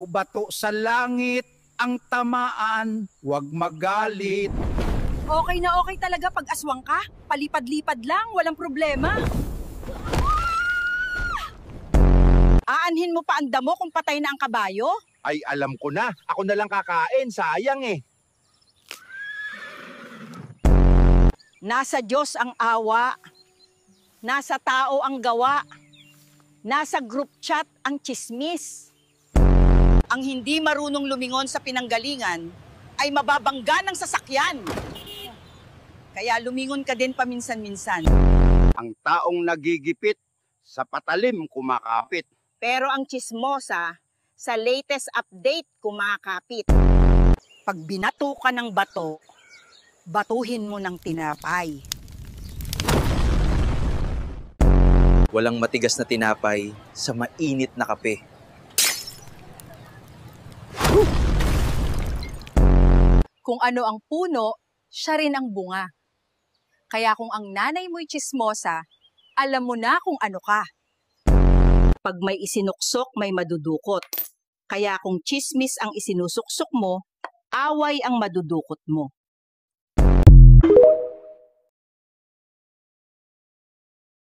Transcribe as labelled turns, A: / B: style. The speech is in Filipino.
A: bato sa langit ang tamaan, huwag magalit.
B: Okay na okay talaga pag aswang ka. Palipad-lipad lang, walang problema. Aanhin mo pa ang damo kung patay na ang kabayo?
A: Ay, alam ko na. Ako na lang kakain. Sayang eh.
B: Nasa Diyos ang awa. Nasa tao ang gawa. Nasa group chat ang chismis. Ang hindi marunong lumingon sa pinanggalingan ay mababangga ng sasakyan. Kaya lumingon ka din paminsan-minsan.
A: Ang taong nagigipit, sa patalim kumakapit.
B: Pero ang chismosa, sa latest update kumakapit. Pag binato ka ng bato, batuhin mo ng tinapay.
C: Walang matigas na tinapay sa mainit na kape.
D: Kung ano ang puno, siya rin ang bunga. Kaya kung ang nanay mo'y chismosa, alam mo na kung ano ka.
B: Pag may isinuksok, may madudukot. Kaya kung chismis ang isinusuksok mo, away ang madudukot mo.